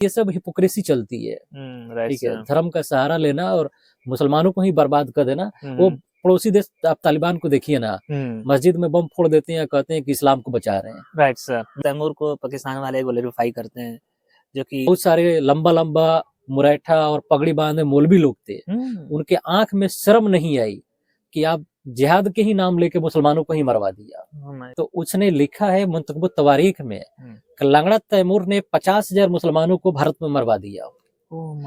ये सब हिपोक्रेसी चलती है। राइट ठीक है, सर। धर्म का सहारा लेना और मुसलमानों को ही बर्बाद कर देना। वो पड़ोसी देश आप तालिबान को देखिए ना, मस्जिद में बम फोड़ देते हैं, कहते हैं कि इस्लाम को बचा रहे हैं। Right sir. तैमूर को पाकिस्तान वाले ग्लोरीफाई करते हैं, जो कि बहुत सारे लंबा लंबा मुरैठा और पगड़ी बांधे मौलवी लोग थे, उनके आंख में शर्म नहीं आई कि आप जिहाद के ही नाम लेके मुसलमानों को ही मरवा दिया। तो उसने लिखा है मुंतखब तवारीख में कि लंगड़ा तैमूर ने 50,000 मुसलमानों को भारत में मरवा दिया।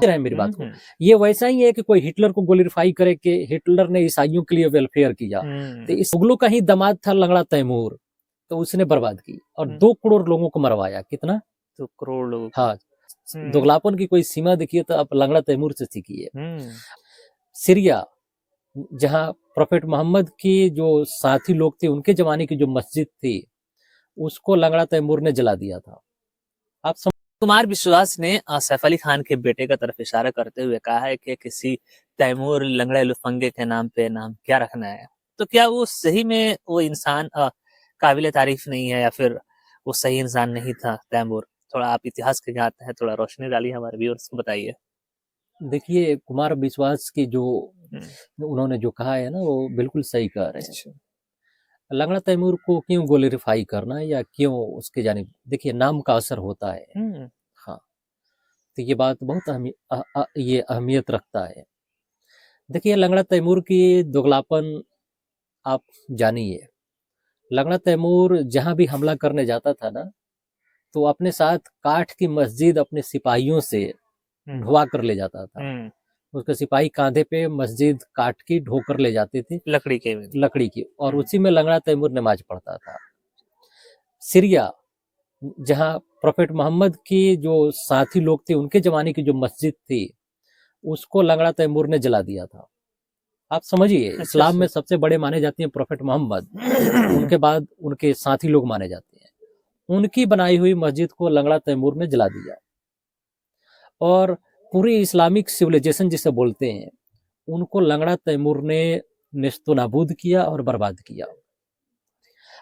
है मेरी बात को, ये वैसा ही है कि कोई हिटलर को ग्लोरीफाई करे कि हिटलर ने ईसाइयों के लिए वेलफेयर किया, तो इस मुगलों का ही दामाद था लंगड़ा तैमूर, तो उसने बर्बाद की और 2 करोड़ लोगों को मरवाया। कितना? 2 करोड़ लोगों। हाँ, दोगलापन की कोई सीमा देखिए तो आप लंगड़ा तैमूर से सीखिए। सीरिया, जहाँ प्रोफेट मोहम्मद की जो साथी लोग थे, उनके जमाने की जो मस्जिद थी, उसको लंगड़ा तैमूर ने जला दिया था। आप कुमार विश्वास ने सैफ अली खान के बेटे का तरफ इशारा करते हुए कहा है कि किसी तैमूर लंगड़े लुफंगे के नाम पे नाम क्या रखना है। तो क्या वो सही में वो इंसान काबिल तारीफ नहीं है, या फिर वो सही इंसान नहीं था तैमूर? थोड़ा आप इतिहास के जानते हैं, थोड़ा रोशनी डालिए हमारे व्यूअर्स को, बताइए। देखिए, कुमार विश्वास की जो उन्होंने जो कहा है ना, वो बिल्कुल सही कह रहे हैं। लंगड़ा तैमूर को क्यों ग्लोरीफाई करना या क्यों उसके जानिब, देखिए नाम का असर होता है। हाँ, तो ये बात बहुत ये अहमियत रखता है। देखिए, लंगड़ा तैमूर की दोगलापन आप जानिए। लंगड़ा तैमूर जहां भी हमला करने जाता था ना, तो अपने साथ काठ की मस्जिद अपने सिपाहियों से ढुआ कर ले जाता था। उसके सिपाही कांधे पे मस्जिद काट की ढोकर ले जाते थे, लकड़ी की, और उसी में लंगड़ा तैमूर नमाज पढ़ता था। सीरिया, जहां प्रोफेट मोहम्मद की जो साथी लोग थे, उनके जमाने की जो मस्जिद थी, उसको लंगड़ा तैमूर ने जला दिया था। आप समझिए, इस्लाम में सबसे बड़े माने जाते हैं प्रोफेट मोहम्मद, उनके बाद उनके साथी लोग माने जाते हैं। उनकी बनाई हुई मस्जिद को लंगड़ा तैमूर ने जला दिया और पूरी इस्लामिक सिविलाइजेशन जिसे बोलते हैं, उनको लंगड़ा तैमूर ने नेस्तो नाबूद किया और बर्बाद किया।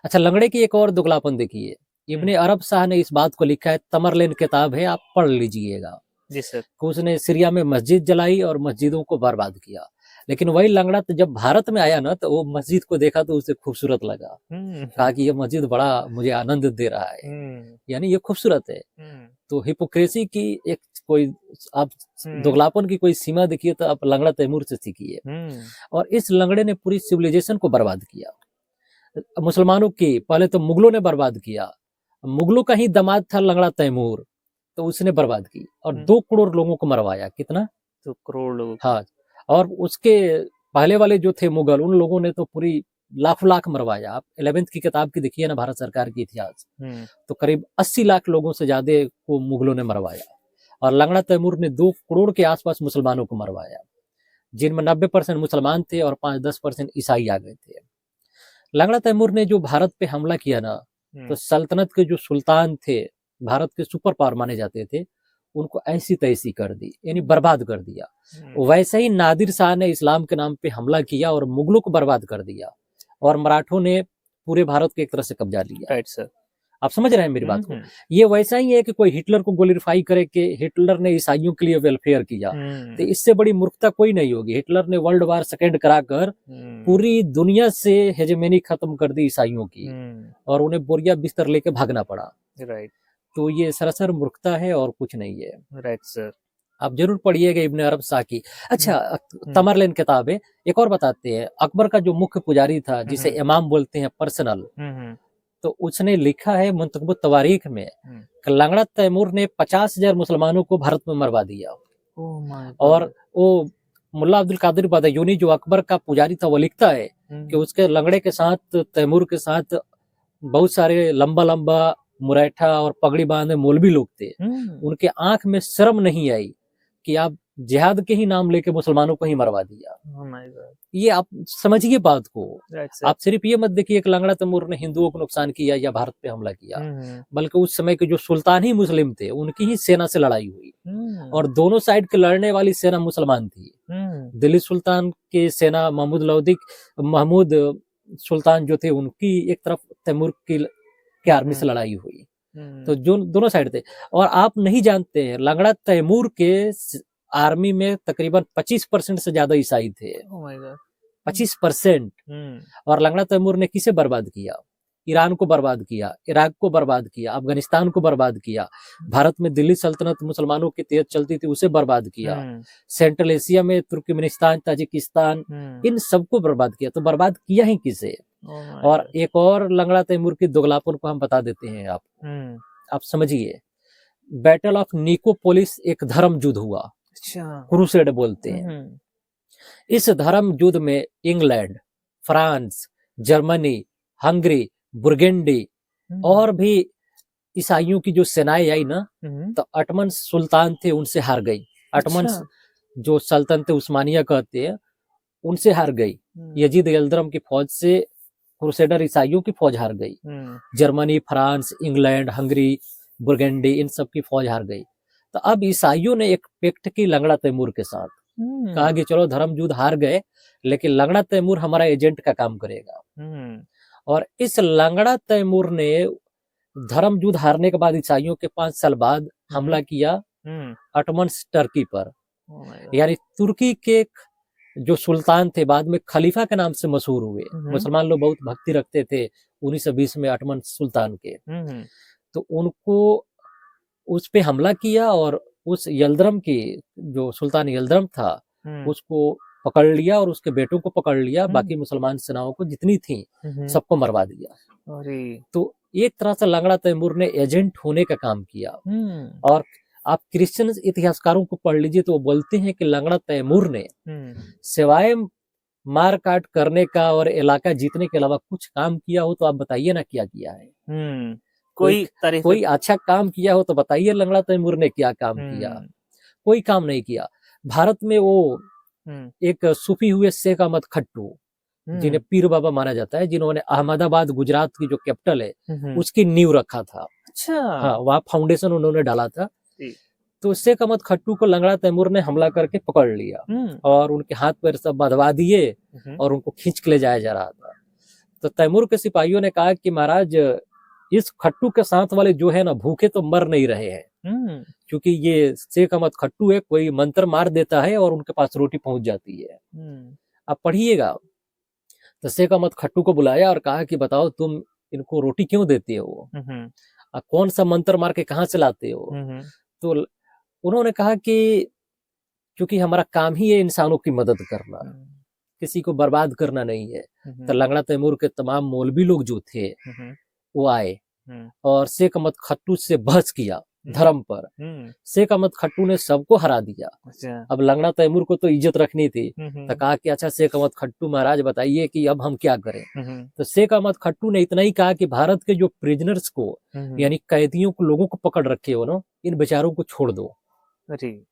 अच्छा, लंगड़े की एक और दुगलापन देखिए। इब्ने अरब शाह ने इस बात को लिखा है, तमरलेन किताब है, आप पढ़ लीजिएगा। जी सर। उसने सीरिया में मस्जिद जलाई और मस्जिदों को बर्बाद किया, लेकिन वही लंगड़ा जब भारत में आया ना, तो वो मस्जिद को देखा तो उसे खूबसूरत लगा। कहा कि ये मस्जिद बड़ा मुझे आनंद दे रहा है, यानी ये खूबसूरत है। तो हिपोक्रेसी की एक कोई आप दोगलापन की कोई सीमा देखिए तो आप लंगड़ा तैमूर से सीखिए। और इस लंगड़े ने पूरी सिविलाइजेशन को बर्बाद किया। मुसलमानों की पहले तो मुगलों ने बर्बाद किया, मुगलों का ही दामाद था लंगड़ा तैमूर, तो उसने बर्बाद की और 2 करोड़ लोगों को मरवाया। कितना? 2 करोड़ लोगों। हाँ, और उसके पहले वाले जो थे मुगल, उन लोगों ने तो पूरी लाखों लाख मरवाया। आप 11th की किताब की देखिए ना, भारत सरकार की इतिहास, तो करीब 80 लाख लोगों से ज्यादा को मुगलों ने मरवाया और लंगड़ा तैमूर ने 2 करोड़ के आसपास मुसलमानों को मरवाया, जिनमें 90% मुसलमान थे और 5-10% ईसाई आ गए थे। लंगड़ा तैमूर ने जो भारत पे हमला किया ना, तो सल्तनत के जो सुल्तान थे, भारत के सुपर पावर माने जाते थे, उनको ऐसी तैसी कर दी, यानी बर्बाद कर दिया। वैसे ही नादिर शाह ने इस्लाम के नाम पे हमला किया और मुगलों को बर्बाद कर दिया, और मराठों ने पूरे भारत को एक तरह से कब्जा लिया। Right sir. आप समझ रहे हैं मेरी बात को? ये वैसा ही है कि कोई हिटलर को ग्लोरीफाई करे कि हिटलर ने ईसाइयों के लिए वेलफेयर किया, तो इससे बड़ी मूर्खता कोई नहीं होगी। हिटलर ने वर्ल्ड वार सेकेंड कराकर पूरी दुनिया से हेजेमनी खत्म कर दी ईसाइयों की, और उन्हें बोरिया बिस्तर लेके भागना पड़ा। राइट। तो ये सरासर मूर्खता है और कुछ नहीं है। Right sir. आप जरूर पढ़िएगा इब्ने अरब शाह की। अच्छा, तमरलेन किताब है। एक और बताते हैं, अकबर का जो मुख्य पुजारी था, जिसे इमाम बोलते हैं पर्सनल, तो उसने लिखा है मुंतखब तवारीख में कि लंगड़ा तैमूर ने 50,000 मुसलमानों को भारत में मरवा दिया। और वो मुल्ला अब्दुल कादिर बदायूनी जो अकबर का पुजारी था, वो लिखता है कि उसके लंगड़े के साथ, तैमूर के साथ बहुत सारे लंबा लंबा मुरैठा और पगड़ी बांधे मौलवी लोग थे। उनके आंख में शर्म नहीं आई कि आप जिहाद के ही नाम लेके मुसलमानों को ही मरवा दिया। ये आप समझिए बात को। आप सिर्फ ये मत देखिए कि लंगड़ा तैमूर ने हिंदुओं को नुकसान किया या भारत पे हमला किया, बल्कि उस समय के जो सुल्तान ही मुस्लिम थे, उनकी ही सेना से लड़ाई हुई, और दोनों साइड के लड़ने वाली सेना मुसलमान थी। दिल्ली सुल्तान की सेना महमूद सुल्तान जो थे, उनकी एक तरफ तैमूर की आर्मी से लड़ाई हुई, तो जो दोनों साइड थे। और आप नहीं जानते हैं, लंगड़ा तैमूर के आर्मी में तकरीबन 25% से ज्यादा ईसाई थे। Oh my God. 25%। और लंगड़ा तैमूर ने किसे बर्बाद किया? ईरान को बर्बाद किया, इराक को बर्बाद किया, अफगानिस्तान को बर्बाद किया, भारत में दिल्ली सल्तनत मुसलमानों की तेज चलती थी उसे बर्बाद किया, सेंट्रल एशिया में तुर्कमेनिस्तान, ताजिकिस्तान, इन सबको बर्बाद किया। तो बर्बाद किया ही किसे? और एक और लंगड़ा तैमूर की दोगलापन को हम बता देते हैं आपको, आप समझिए। बैटल ऑफ निकोपोलिस एक धर्म युद्ध हुआ, क्रूसेड बोलते हैं। इस धर्म युद्ध में इंग्लैंड, फ्रांस, जर्मनी, हंगरी, बुर्गंडी और भी ईसाइयों की जो सेनाएं आई ना, तो अटमन सुल्तान थे उनसे हार गई। अटमन जो सल्तनत उस्मानिया कहते हैं उनसे हार गई। यजीद यल्दरम की फौज से क्रूसेडर ईसाइयों की फौज हार गई। जर्मनी, फ्रांस, इंग्लैंड, हंगरी, बुर्गंडी, इन सब की फौज हार गई। तो अब ईसाइयों ने एक पेक्ट की लंगड़ा तैमूर के साथ, कहा कि चलो धर्म युद्ध हार गए लेकिन लंगड़ा तैमूर हमारा एजेंट का काम करेगा। और इस लंगड़ा तैमूर ने धर्म युद्ध हारने के बाद ईसाइयों के 5 साल बाद हमला किया अटमन्स टर्की पर। यानी तुर्की के जो सुल्तान थे बाद में खलीफा के नाम से मशहूर हुए। मुसलमान लोग बहुत भक्ति रखते थे 1920 में अटमन सुल्तान के। तो उनको उस पे हमला किया और उस यल्दरम की जो सुल्तान यल्दरम था उसको पकड़ लिया और उसके बेटों को पकड़ लिया। बाकी मुसलमान सेनाओं को जितनी थी सबको मरवा दिया। तो एक तरह से लंगड़ा तैमूर ने एजेंट होने का काम किया। और आप क्रिश्चियन इतिहासकारों को पढ़ लीजिए तो वो बोलते हैं कि लंगड़ा तैमूर ने सिवाय मार काट करने का और इलाका जीतने के अलावा कुछ काम किया हो तो आप बताइए ना क्या किया है। कोई अच्छा काम किया हो तो बताइए लंगड़ा तैमूर ने क्या काम किया। कोई काम नहीं किया। भारत में वो एक सूफी हुए शेख अहमद खट्टू जिन्हें पीर बाबा माना जाता है, जिन्होंने अहमदाबाद गुजरात की जो कैपिटल है उसकी नींव रखा था। अच्छा। हाँ, वहाँ फाउंडेशन उन्होंने डाला था। तो शेख अहमद खट्टू को लंगड़ा तैमूर ने हमला करके पकड़ लिया और उनके हाथ पैर सब बंधवा दिए और उनको खींच के ले जाया जा रहा था। तो तैमूर के सिपाहियों ने कहा कि महाराज इस खट्टू के साथ वाले जो है ना भूखे तो मर नहीं रहे हैं, क्योंकि ये शेख अहमद खट्टू है, कोई मंत्र मार देता है और उनके पास रोटी पहुंच जाती है। आप पढ़िएगा। तो शेख अहमद खट्टू को बुलाया और कहा कि बताओ तुम इनको रोटी क्यों देते हो, कौन सा मंत्र मार के कहाँ से लाते हो। तो उन्होंने कहा कि क्योंकि हमारा काम ही है इंसानों की मदद करना, किसी को बर्बाद करना नहीं है। तो लंगड़ा तैमूर के तमाम मौलवी लोग जो थे वो आए और शेख अहमद खट्टू से बहस किया धर्म पर। शेख अहमद खट्टू ने सबको हरा दिया। अब लंगड़ा तैमूर को तो इज्जत रखनी थी। तो कहा कि अच्छा शेख अहमद खट्टू महाराज बताइए कि अब हम क्या करें। तो शेख अहमद खट्टू ने इतना ही कहा कि भारत के जो प्रिजनर्स को यानी कैदियों को, लोगों को पकड़ रखे हो ना, इन बेचारों को छोड़ दो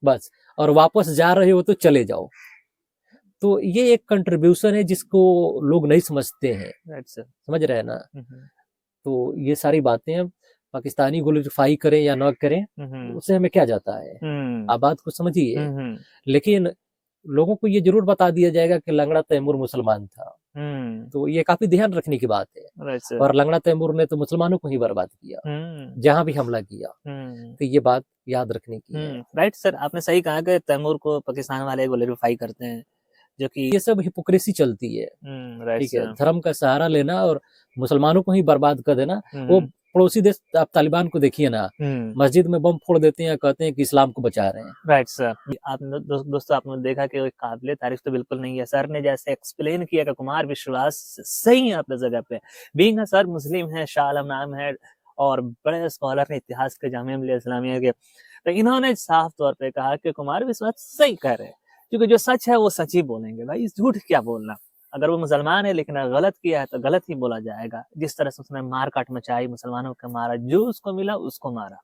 बस, और वापस जा रहे हो तो चले जाओ। तो ये एक कंट्रीब्यूशन है जिसको लोग नहीं समझते हैं। समझ रहे हैं ना। तो ये सारी बातें पाकिस्तानी ग्लोरीफाई करें या ना करें उससे हमें क्या जाता है, आप बात को समझिए। लेकिन लोगों को ये जरूर बता दिया जाएगा कि लंगड़ा तैमूर मुसलमान था। तो ये काफी ध्यान रखने की बात है। और लंगड़ा तैमूर ने तो मुसलमानों को ही बर्बाद किया जहां भी हमला किया। तो ये बात याद रखने की है। राइट सर, आपने सही कहा कि तैमूर को पाकिस्तान वाले ग्लोरीफाई करते हैं, जो कि ये सब हिपोक्रेसी चलती है। ठीक है, धर्म का सहारा लेना और मुसलमानों को ही बर्बाद कर देना। वो पड़ोसी देश आप तालिबान को देखिए ना, मस्जिद में बम फोड़ देते हैं, कहते हैं कि इस्लाम को बचा रहे हैं। राइट सर, आपने दोस्तों आपने देखा कि काबिले तारीफ तो बिल्कुल नहीं है। सर ने जैसे एक्सप्लेन किया कि कुमार विश्वास सही है अपने जगह पे, बीइंग सर मुस्लिम है, शाह आलम नाम है और बड़े स्कॉलर ने इतिहास के जामिया मिलिया इस्लामिया के, तो इन्होंने साफ तौर पे कहा कि कुमार विश्वास सही कह रहे हैं, क्योंकि जो सच है वो सच ही बोलेंगे भाई, झूठ क्या बोलना। अगर वो मुसलमान है लेकिन गलत किया है तो गलत ही बोला जाएगा। जिस तरह से उसने मार काट मचाई, मुसलमानों को मारा, जो उसको मिला उसको मारा।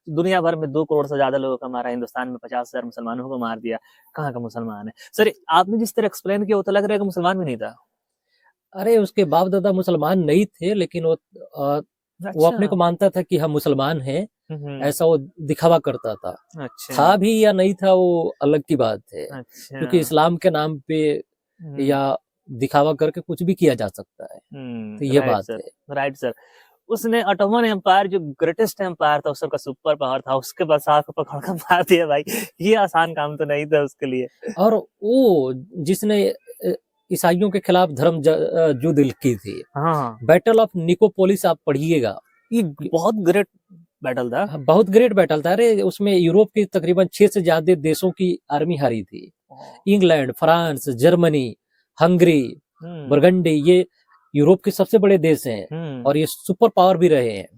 दुनिया भर में 2 करोड़ से ज्यादा लोगों का मारा, हिंदुस्तान में 50,000 मुसलमानों को मार दिया। कहाँ का मुसलमान है सर? आपने जिस तरह एक्सप्लेन किया वो तो लग रहा है कि मुसलमान भी नहीं था। अरे उसके बाप दादा मुसलमान नहीं थे, लेकिन वो अपने को मानता था कि हम मुसलमान हैं, ऐसा वो दिखावा करता था। था भी या नहीं था वो अलग की बात है। क्योंकि इस्लाम के नाम पे या दिखावा करके कुछ भी किया जा सकता है। तो ये बात है। राइट सर, उसने ऑटोमन एम्पायर जो ग्रेटेस्ट एम्पायर था, उसका सुपर पावर था, उसके बाद साथ को पकड़ कर मार दिया भाई। ये आसान काम तो नहीं था उसके लिए। और वो जिसने ईसाइयों के खिलाफ युद्ध की थी, हाँ, बैटल ऑफ निकोपोलिस आप पढ़िएगा, ये बहुत ग्रेट बैटल था। बहुत ग्रेट बैटल था। अरे उसमें यूरोप की तकरीबन 6 से ज्यादा देशों की आर्मी हारी थी। England, France, Germany, Hungary, burgundy, ये यूरोप के सबसे बड़े देश हैं और ये सुपर पावर भी रहे हैं।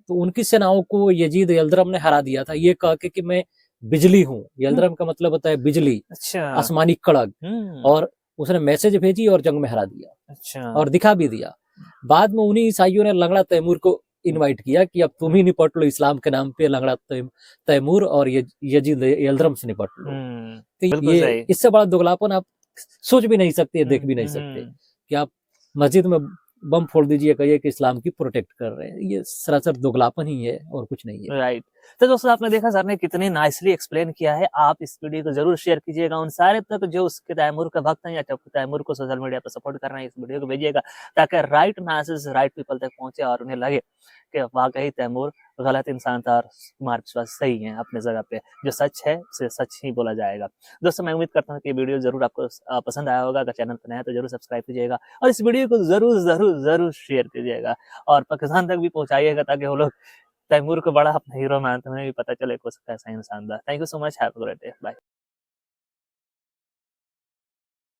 तो उनकी सेनाओं को यजीद यल्दरम ने हरा दिया था, ये कह के कि मैं बिजली हूँ। यल्दरम का मतलब होता है बिजली, अच्छा, आसमानी कड़क। और उसने मैसेज भेजी और जंग में हरा दिया। अच्छा, और दिखा भी दिया। बाद में उन्हीं ईसाइयों ने लंगड़ा तैमूर को इनवाइट किया कि अब तुम ही निपट लो इस्लाम के नाम पे, लंगड़ा तैमूर और यजीद यल्दरम से निपट लो। तो ये इससे बड़ा दोगलापन आप सोच भी नहीं सकते, देख भी नहीं सकते कि आप मस्जिद में बम फोड़ दीजिए, कहिए कि इस्लाम की प्रोटेक्ट कर रहे हैं। ये सरासर दोगलापन ही है और कुछ नहीं है। राइट। तो दोस्तों आपने देखा सर ने कितनी नाइसली एक्सप्लेन किया है। आप इस वीडियो को जरूर शेयर कीजिएगा उन सारे तक जो उसके तैमूर का भक्त हैं या तैमूर को सोशल मीडिया पर सपोर्ट कर रहे हैं। इस वीडियो को भेजिएगा ताकि राइट मैसेज राइट पीपल तक पहुंचे और उन्हें लगे कि वाकई तैमूर गलत इंसान था और कुमार विश्वास सही है अपने जगह पे। जो सच है उसे सच ही बोला जाएगा। दोस्तों मैं उम्मीद करता हूँ कि ये वीडियो जरूर आपको पसंद आया होगा। अगर चैनल पर नया है तो जरूर सब्सक्राइब कीजिएगा और इस वीडियो को जरूर जरूर जरूर शेयर कीजिएगा और पाकिस्तान तक भी पहुंचाइएगा ताकि वो लोग तैमूर को बड़ा अपना हीरो मानते हैं, उन्हें भी पता चले कि वो कैसा इंसान था। Thank you so much, have a great day, bye.